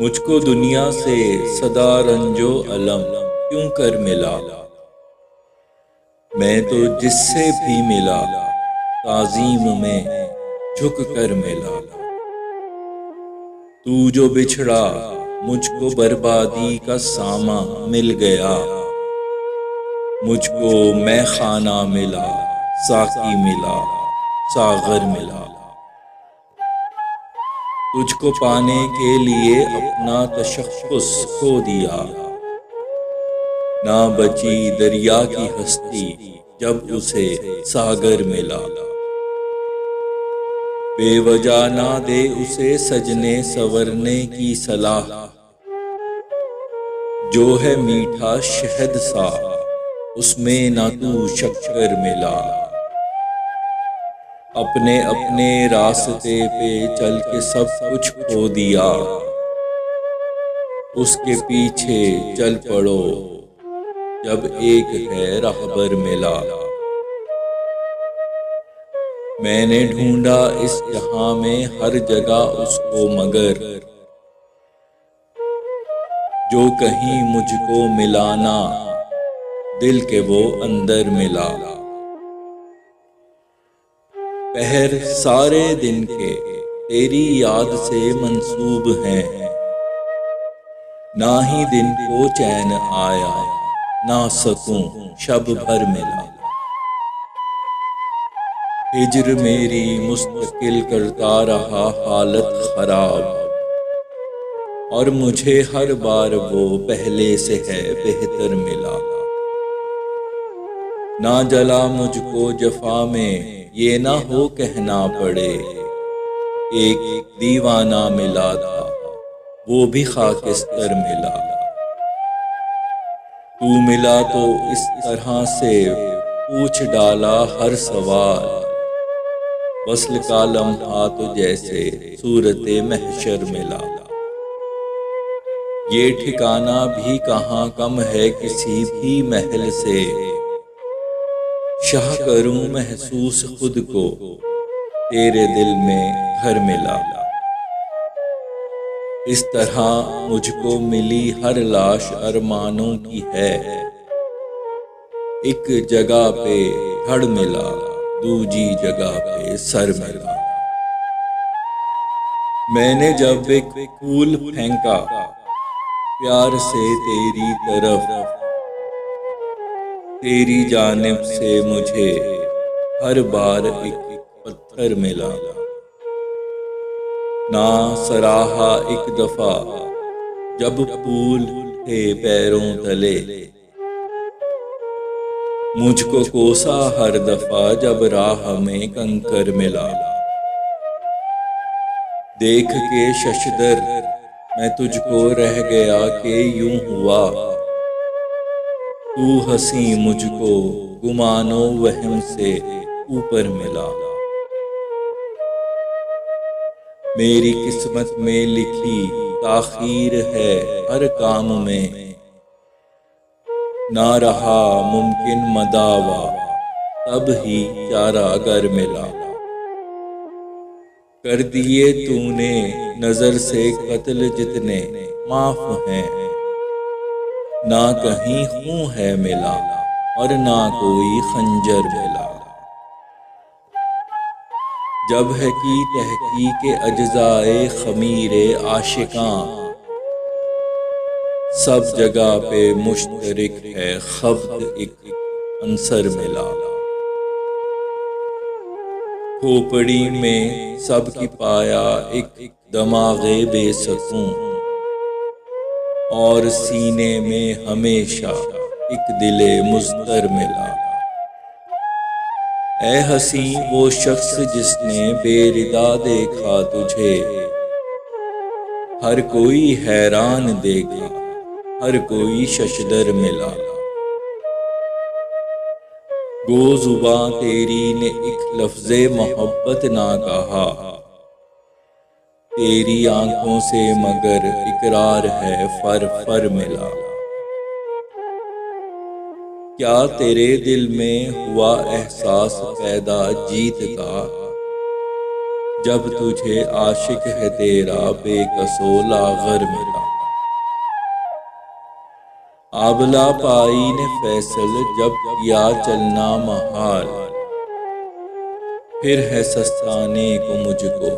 मुझको दुनिया से सदा रंजो अलम क्यों कर मिला। मैं तो जिससे भी मिला ताज़ीम में झुक कर मिला। तू जो बिछड़ा मुझको बर्बादी का सामा मिल गया। मुझको मैं खाना मिला, साकी मिला, सागर मिला। तुझको पाने के लिए अपना तशख्खुस खो दिया। ना बची दरिया की हस्ती जब उसे सागर मिला। बेवजह ना दे उसे सजने संवरने की सलाह। जो है मीठा शहद सा उसमें ना तू शक्कर मिला। अपने अपने रास्ते पे चल के सब कुछ खो दिया। उसके पीछे चल पड़ो जब एक है राहबर मिला। मैंने ढूंढा इस जहां में हर जगह उसको मगर जो कहीं मुझको मिलाना दिल के वो अंदर मिला। पहर सारे दिन के तेरी याद से मंसूब हैं। ना ही दिन को चैन आया ना सकूं शब भर मिला। हिज्र मेरी मुस्तकिल करता रहा हालत खराब। और मुझे हर बार वो पहले से है बेहतर मिला। ना जला मुझको जफा में ये ना हो कहना पड़े। एक दीवाना मिला था वो भी खाकिस्तर मिला। तू मिला तो इस तरह से पूछ डाला हर सवाल। वस्ल का लम्हा तो जैसे सूरते महशर मिला। ये ठिकाना भी कहाँ कम है किसी भी महल से। शाह करूं महसूस खुद को तेरे दिल में घर मिला। इस तरह मुझको मिली हर लाश अरमानों की है। एक जगह पे धड़ मिला दूजी जगह पे सर मिला। मैंने जब एक फूल फेंका प्यार से तेरी तरफ। तेरी जानिब से मुझे हर बार एक पत्थर मिला। ना सराहा एक दफा जब फूल थे पैरों तले। मुझको कोसा हर दफा जब राह में कंकर मिला। देख के शशदर मैं तुझको रह गया कि यूं हुआ। तू हंसी मुझको गुमानो वहम से ऊपर मिला। मेरी किस्मत में लिखी ताखीर है हर काम में। ना रहा मुमकिन मदावा तब ही चारागर मिला। कर दिए तूने नजर से कत्ल जितने माफ हैं। ना कहीं खूं है मिला और ना कोई खंजर मिला। जब है की तहकीके अज्जाए खमीरे आशिकां। सब जगह पे मुश्तरिक है खब्त एक अंसर मिला। खोपड़ी में सबकी पाया एक दमागे बेसकूं। और सीने में हमेशा एक दिले मुज़्तर मिला। ऐ हसी वो शख्स जिसने बेरिदा देखा तुझे। हर कोई हैरान देखा हर कोई शशदर मिला। गो ज़ुबां तेरी ने एक लफ्ज़े मोहब्बत ना कहा। तेरी आंखों से मगर इकरार है फर फर मिला। क्या तेरे दिल में हुआ एहसास पैदा जीत का। जब तुझे आशिक है तेरा बेकसो लागर मेरा। आबला पाई ने फैसल जब किया चलना महाल, फिर है सस्ताने को मुझको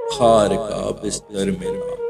खार का बिस्तर मेरा।